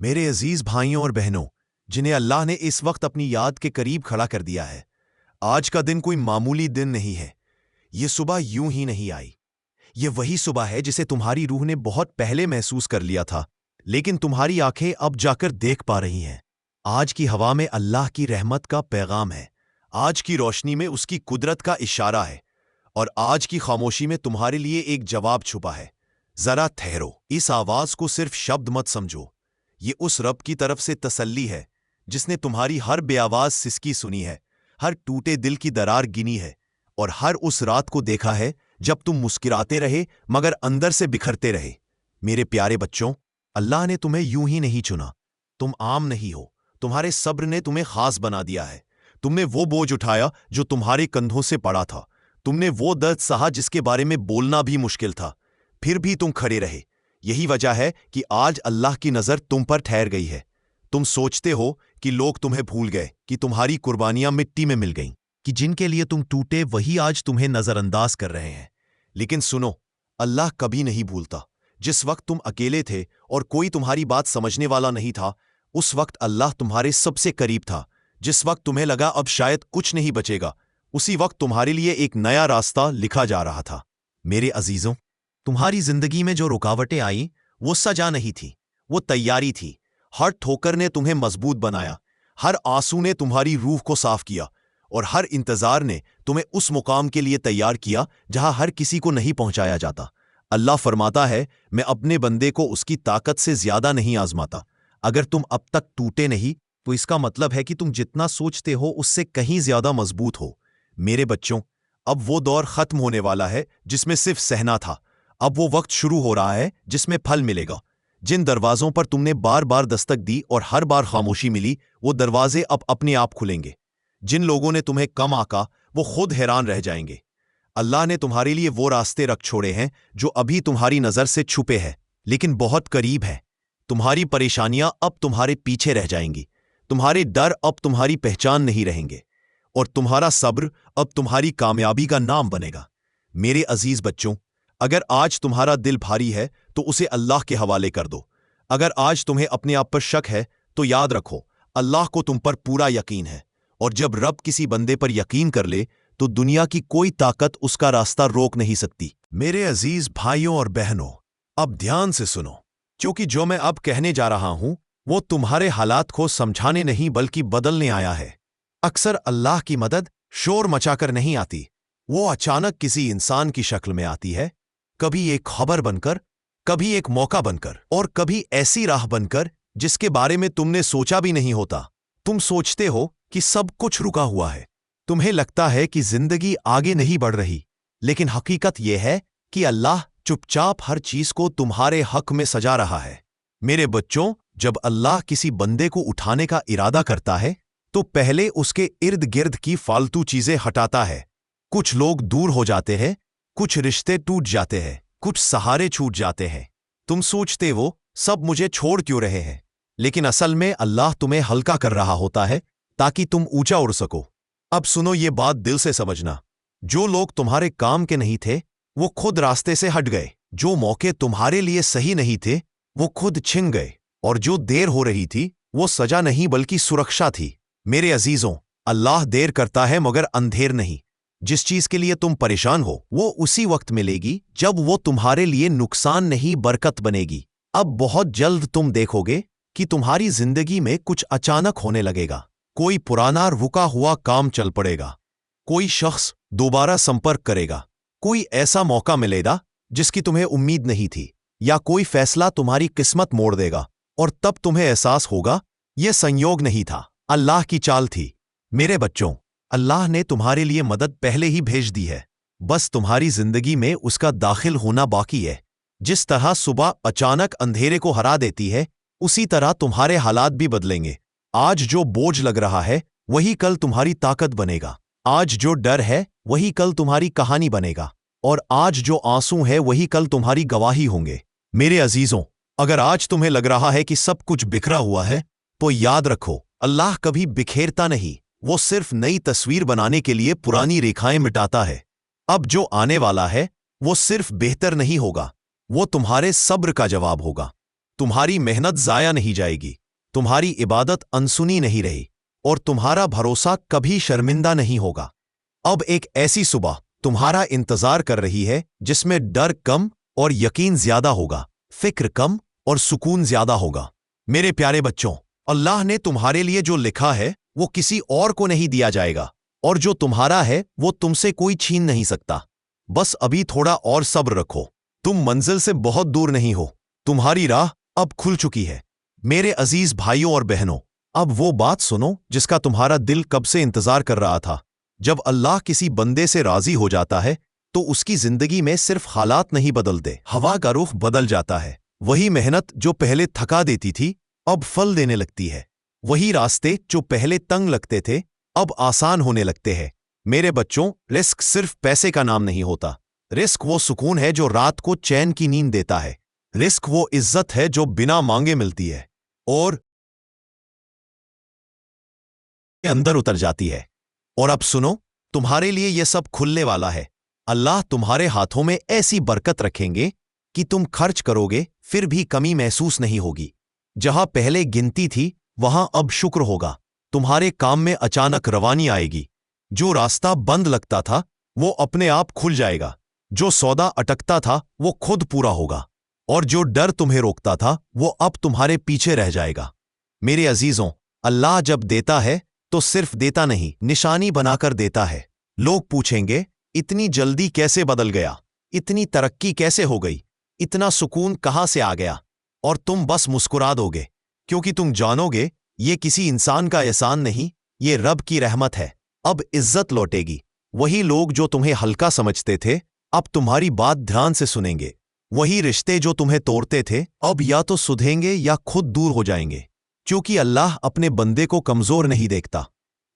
میرے عزیز بھائیوں اور بہنوں، جنہیں اللہ نے اس وقت اپنی یاد کے قریب کھڑا کر دیا ہے، آج کا دن کوئی معمولی دن نہیں ہے۔ یہ صبح یوں ہی نہیں آئی۔ یہ وہی صبح ہے جسے تمہاری روح نے بہت پہلے محسوس کر لیا تھا، لیکن تمہاری آنکھیں اب جا کر دیکھ پا رہی ہیں۔ آج کی ہوا میں اللہ کی رحمت کا پیغام ہے، آج کی روشنی میں اس کی قدرت کا اشارہ ہے، اور آج کی خاموشی میں تمہارے لیے ایک جواب چھپا ہے۔ ذرا ٹھہرو، اس آواز کو صرف شبد مت سمجھو۔ یہ اس رب کی طرف سے تسلی ہے جس نے تمہاری ہر بے آواز سسکی سنی ہے، ہر ٹوٹے دل کی درار گنی ہے، اور ہر اس رات کو دیکھا ہے جب تم مسکراتے رہے مگر اندر سے بکھرتے رہے۔ میرے پیارے بچوں، اللہ نے تمہیں یوں ہی نہیں چنا۔ تم عام نہیں ہو، تمہارے صبر نے تمہیں خاص بنا دیا ہے۔ تم نے وہ بوجھ اٹھایا جو تمہارے کندھوں سے پڑا تھا، تم نے وہ درد سہا جس کے بارے میں بولنا بھی مشکل تھا، پھر بھی تم کھڑے رہے۔ یہی وجہ ہے کہ آج اللہ کی نظر تم پر ٹھہر گئی ہے۔ تم سوچتے ہو کہ لوگ تمہیں بھول گئے، کہ تمہاری قربانیاں مٹی میں مل گئیں، کہ جن کے لیے تم ٹوٹے وہی آج تمہیں نظر انداز کر رہے ہیں۔ لیکن سنو، اللہ کبھی نہیں بھولتا۔ جس وقت تم اکیلے تھے اور کوئی تمہاری بات سمجھنے والا نہیں تھا، اس وقت اللہ تمہارے سب سے قریب تھا۔ جس وقت تمہیں لگا اب شاید کچھ نہیں بچے گا، اسی وقت تمہارے لیے ایک نیا راستہ لکھا جا رہا تھا۔ میرے عزیزوں، تمہاری زندگی میں جو رکاوٹیں آئیں وہ سجا نہیں تھی، وہ تیاری تھی۔ ہر ٹھوکر نے تمہیں مضبوط بنایا، ہر آنسو نے تمہاری روح کو صاف کیا، اور ہر انتظار نے تمہیں اس مقام کے لیے تیار کیا جہاں ہر کسی کو نہیں پہنچایا جاتا۔ اللہ فرماتا ہے، میں اپنے بندے کو اس کی طاقت سے زیادہ نہیں آزماتا۔ اگر تم اب تک ٹوٹے نہیں تو اس کا مطلب ہے کہ تم جتنا سوچتے ہو اس سے کہیں زیادہ مضبوط ہو۔ میرے بچوں، اب وہ دور ختم ہونے والا ہے جس میں صرف سہنا تھا۔ اب وہ وقت شروع ہو رہا ہے جس میں پھل ملے گا۔ جن دروازوں پر تم نے بار بار دستک دی اور ہر بار خاموشی ملی، وہ دروازے اب اپنے آپ کھلیں گے۔ جن لوگوں نے تمہیں کم آکا، وہ خود حیران رہ جائیں گے۔ اللہ نے تمہارے لیے وہ راستے رکھ چھوڑے ہیں جو ابھی تمہاری نظر سے چھپے ہیں، لیکن بہت قریب ہے۔ تمہاری پریشانیاں اب تمہارے پیچھے رہ جائیں گی، تمہارے ڈر اب تمہاری پہچان نہیں رہیں گے، اور تمہارا صبر اب تمہاری کامیابی کا نام بنے گا۔ میرے عزیز بچوں، اگر آج تمہارا دل بھاری ہے تو اسے اللہ کے حوالے کر دو۔ اگر آج تمہیں اپنے آپ پر شک ہے تو یاد رکھو، اللہ کو تم پر پورا یقین ہے، اور جب رب کسی بندے پر یقین کر لے تو دنیا کی کوئی طاقت اس کا راستہ روک نہیں سکتی۔ میرے عزیز بھائیوں اور بہنوں، اب دھیان سے سنو، کیونکہ جو میں اب کہنے جا رہا ہوں وہ تمہارے حالات کو سمجھانے نہیں بلکہ بدلنے آیا ہے۔ اکثر اللہ کی مدد شور مچا کر نہیں آتی، وہ اچانک کسی انسان کی شکل میں آتی ہے، کبھی ایک خبر بن کر، کبھی ایک موقع بن کر، اور کبھی ایسی راہ بن کر جس کے بارے میں تم نے سوچا بھی نہیں ہوتا۔ تم سوچتے ہو کہ سب کچھ رکا ہوا ہے، تمہیں لگتا ہے کہ زندگی آگے نہیں بڑھ رہی، لیکن حقیقت یہ ہے کہ اللہ چپ چاپ ہر چیز کو تمہارے حق میں سجا رہا ہے۔ میرے بچوں، جب اللہ کسی بندے کو اٹھانے کا ارادہ کرتا ہے تو پہلے اس کے ارد گرد کی فالتو چیزیں ہٹاتا ہے۔ کچھ لوگ دور ہو جاتے ہیں، کچھ رشتے ٹوٹ جاتے ہیں، کچھ سہارے چھوٹ جاتے ہیں۔ تم سوچتے ہو سب مجھے چھوڑ کیوں رہے ہیں، لیکن اصل میں اللہ تمہیں ہلکا کر رہا ہوتا ہے تاکہ تم اونچا اڑ سکو۔ اب سنو، یہ بات دل سے سمجھنا، جو لوگ تمہارے کام کے نہیں تھے وہ خود راستے سے ہٹ گئے، جو موقع تمہارے لیے صحیح نہیں تھے وہ خود چھن گئے، اور جو دیر ہو رہی تھی وہ سزا نہیں بلکہ سرکشا تھی۔ میرے عزیزوں، اللہ دیر کرتا ہے مگر اندھیر نہیں۔ جس چیز کے لیے تم پریشان ہو وہ اسی وقت ملے گی جب وہ تمہارے لیے نقصان نہیں برکت بنے گی۔ اب بہت جلد تم دیکھو گے کہ تمہاری زندگی میں کچھ اچانک ہونے لگے گا۔ کوئی پرانا رکا ہوا کام چل پڑے گا، کوئی شخص دوبارہ سمپرک کرے گا، کوئی ایسا موقع ملے گا جس کی تمہیں امید نہیں تھی، یا کوئی فیصلہ تمہاری قسمت موڑ دے گا، اور تب تمہیں احساس ہوگا یہ سنیوگ نہیں تھا، اللہ کی چال تھی۔ میرے بچوں، اللہ نے تمہارے لیے مدد پہلے ہی بھیج دی ہے، بس تمہاری زندگی میں اس کا داخل ہونا باقی ہے۔ جس طرح صبح اچانک اندھیرے کو ہرا دیتی ہے، اسی طرح تمہارے حالات بھی بدلیں گے۔ آج جو بوجھ لگ رہا ہے وہی کل تمہاری طاقت بنے گا، آج جو ڈر ہے وہی کل تمہاری کہانی بنے گا، اور آج جو آنسو ہے وہی کل تمہاری گواہی ہوں گے۔ میرے عزیزوں، اگر آج تمہیں لگ رہا ہے کہ سب کچھ بکھرا ہوا ہے تو یاد رکھو، اللہ کبھی بکھیرتا نہیں، وہ صرف نئی تصویر بنانے کے لیے پرانی ریکھائیں مٹاتا ہے۔ اب جو آنے والا ہے وہ صرف بہتر نہیں ہوگا، وہ تمہارے صبر کا جواب ہوگا۔ तुम्हारी मेहनत जाया नहीं जाएगी, तुम्हारी इबादत अनसुनी नहीं रही और तुम्हारा भरोसा कभी शर्मिंदा नहीं होगा। अब एक ऐसी सुबह तुम्हारा इंतजार कर रही है जिसमें डर कम और यकीन ज्यादा होगा, फिक्र कम और सुकून ज्यादा होगा। मेरे प्यारे बच्चों, अल्लाह ने तुम्हारे लिए जो लिखा है वो किसी और को नहीं दिया जाएगा, और जो तुम्हारा है वो तुमसे कोई छीन नहीं सकता। बस अभी थोड़ा और सब्र रखो, तुम मंजिल से बहुत दूर नहीं हो, तुम्हारी राह अब खुल चुकी है। मेरे अजीज भाइयों और बहनों, अब वो बात सुनो जिसका तुम्हारा दिल कब से इंतजार कर रहा था। जब अल्लाह किसी बंदे से राजी हो जाता है तो उसकी जिंदगी में सिर्फ हालात नहीं बदलते, हवा का रुख बदल जाता है। वही मेहनत जो पहले थका देती थी अब फल देने लगती है। वही रास्ते जो पहले तंग लगते थे अब आसान होने लगते हैं। मेरे बच्चों, रिस्क सिर्फ पैसे का नाम नहीं होता। रिस्क वो सुकून है जो रात को चैन की नींद देता है। रिस्क वो इज्जत है जो बिना मांगे मिलती है और अंदर उतर जाती है। और अब सुनो, तुम्हारे लिए यह सब खुलने वाला है। अल्लाह तुम्हारे हाथों में ऐसी बरकत रखेंगे कि तुम खर्च करोगे फिर भी कमी महसूस नहीं होगी। जहां पहले गिनती थी वहां अब शुक्र होगा। तुम्हारे काम में अचानक रवानी आएगी। जो रास्ता बंद लगता था वो अपने आप खुल जाएगा। जो सौदा अटकता था वो खुद पूरा होगा और जो डर तुम्हें रोकता था वो अब तुम्हारे पीछे रह जाएगा। मेरे अजीजों, अल्लाह जब देता है तो सिर्फ देता नहीं, निशानी बनाकर देता है। लोग पूछेंगे, इतनी जल्दी कैसे बदल गया, इतनी तरक्की कैसे हो गई, इतना सुकून कहां से आ गया? और तुम बस मुस्कुरा दोगे, क्योंकि तुम जानोगे ये किसी इंसान का एहसान नहीं, ये रब की रहमत है। अब इज्जत लौटेगी। वही लोग जो तुम्हें हल्का समझते थे अब तुम्हारी बात ध्यान से सुनेंगे। वही रिश्ते जो तुम्हें तोड़ते थे अब या तो सुधेंगे या खुद दूर हो जाएंगे, क्योंकि अल्लाह अपने बंदे को कमजोर नहीं देखता।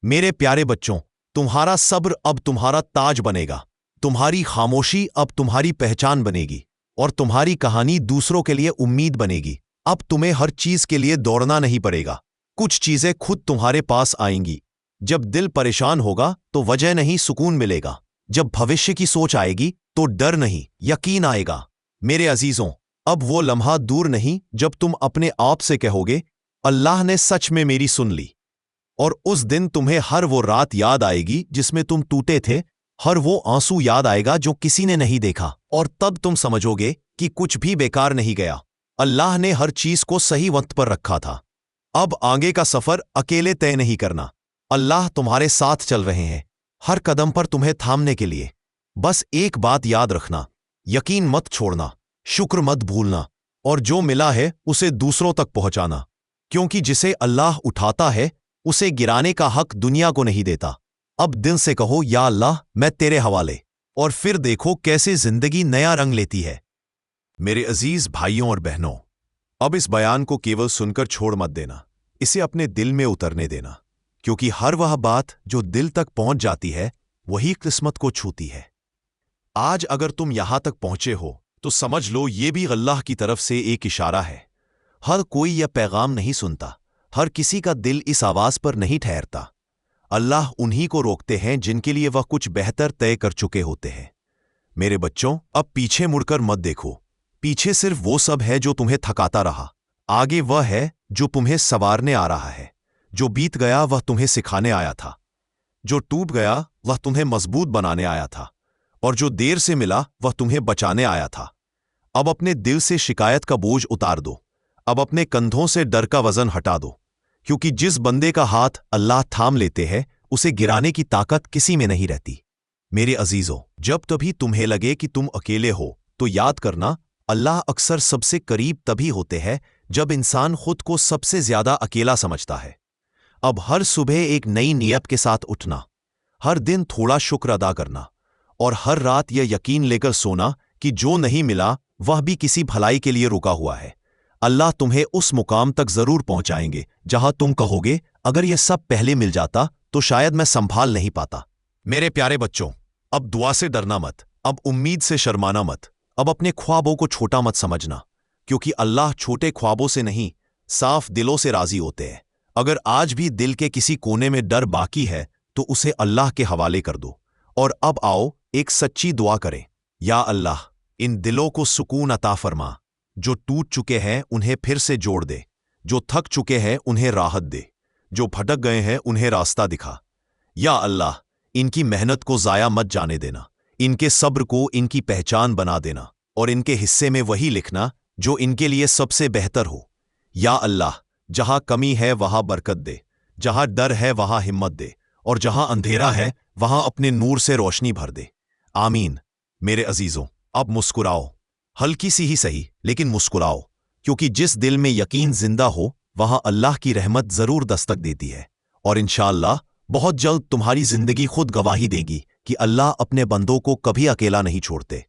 मेरे प्यारे बच्चों, तुम्हारा सब्र अब तुम्हारा ताज बनेगा, तुम्हारी खामोशी अब तुम्हारी पहचान बनेगी और तुम्हारी कहानी दूसरों के लिए उम्मीद बनेगी। अब तुम्हें हर चीज के लिए दौड़ना नहीं पड़ेगा, कुछ चीजें खुद तुम्हारे पास आएंगी। जब दिल परेशान होगा तो वजह नहीं, सुकून मिलेगा। जब भविष्य की सोच आएगी तो डर नहीं, यकीन आएगा। मेरे अजीजों, अब वो लम्हा दूर नहीं जब तुम अपने आप से कहोगे, अल्लाह ने सच में मेरी सुन ली। और उस दिन तुम्हें हर वो रात याद आएगी जिसमें तुम टूटे थे, हर वो आंसू याद आएगा जो किसी ने नहीं देखा, और तब तुम समझोगे कि कुछ भी बेकार नहीं गया। अल्लाह ने हर चीज को सही वक्त पर रखा था। अब आगे का सफर अकेले तय नहीं करना, अल्लाह तुम्हारे साथ चल रहे हैं, हर कदम पर तुम्हें थामने के लिए। बस एक बात याद रखना, यकीन मत छोड़ना, शुक्र मत भूलना, और जो मिला है उसे दूसरों तक पहुंचाना, क्योंकि जिसे अल्लाह उठाता है उसे गिराने का हक दुनिया को नहीं देता। अब दिल से कहो, या अल्लाह मैं तेरे हवाले, और फिर देखो कैसे जिंदगी नया रंग लेती है। मेरे अजीज भाइयों और बहनों, अब इस बयान को केवल सुनकर छोड़ मत देना, इसे अपने दिल में उतरने देना, क्योंकि हर वह बात जो दिल तक पहुंच जाती है वही किस्मत को छूती है। आज अगर तुम यहां तक पहुंचे हो तो समझ लो ये भी अल्लाह की तरफ से एक इशारा है। हर कोई यह पैगाम नहीं सुनता, हर किसी का दिल इस आवाज पर नहीं ठहरता। अल्लाह उन्हीं को रोकते हैं जिनके लिए वह कुछ बेहतर तय कर चुके होते हैं। मेरे बच्चों, अब पीछे मुड़कर मत देखो। पीछे सिर्फ वो सब है जो तुम्हें थकाता रहा, आगे वह है जो तुम्हें संवारने आ रहा है। जो बीत गया वह तुम्हें सिखाने आया था, जो टूट गया वह तुम्हें मजबूत बनाने आया था, और जो देर से मिला वह तुम्हें बचाने आया था। अब अपने दिल से शिकायत का बोझ उतार दो, अब अपने कंधों से डर का वजन हटा दो, क्योंकि जिस बंदे का हाथ अल्लाह थाम लेते हैं उसे गिराने की ताकत किसी में नहीं रहती। मेरे अजीजों, जब तभी तुम्हें लगे कि तुम अकेले हो तो याद करना, अल्लाह अक्सर सबसे करीब तभी होते हैं जब इंसान खुद को सबसे ज्यादा अकेला समझता है। अब हर सुबह एक नई नियत के साथ उठना, हर दिन थोड़ा शुक्र अदा करना, और हर रात यह यकीन लेकर सोना कि जो नहीं मिला वह भी किसी भलाई के लिए रुका हुआ है। अल्लाह तुम्हें उस मुकाम तक जरूर पहुंचाएंगे जहां तुम कहोगे, अगर यह सब पहले मिल जाता तो शायद मैं संभाल नहीं पाता। मेरे प्यारे बच्चों, अब दुआ से डरना मत, अब उम्मीद से शर्माना मत, अब अपने ख्वाबों को छोटा मत समझना, क्योंकि अल्लाह छोटे ख्वाबों से नहीं, साफ दिलों से राजी होते हैं। अगर आज भी दिल के किसी कोने में डर बाकी है तो उसे अल्लाह के हवाले कर दो। और अब आओ एक सच्ची दुआ करें, या अल्लाह, इन दिलों को सुकून अता फरमा, जो टूट चुके हैं उन्हें फिर से जोड़ दे, जो थक चुके हैं उन्हें राहत दे, जो भटक गए हैं उन्हें रास्ता दिखा। या अल्लाह, इनकी मेहनत को ज़ाया मत जाने देना, इनके सब्र को इनकी पहचान बना देना, और इनके हिस्से में वही लिखना जो इनके लिए सबसे बेहतर हो। या अल्लाह, जहां कमी है वहां बरकत दे, जहां डर है वहां हिम्मत दे, और जहां अंधेरा है वहां अपने नूर से रोशनी भर दे। आमीन। मेरे अजीजों, अब मुस्कुराओ, हल्की सी ही सही लेकिन मुस्कुराओ, क्योंकि जिस दिल में यकीन जिंदा हो वहां अल्लाह की रहमत जरूर दस्तक देती है। और इंशाअल्लाह बहुत जल्द तुम्हारी जिंदगी खुद गवाही देगी कि अल्लाह अपने बंदों को कभी अकेला नहीं छोड़ते।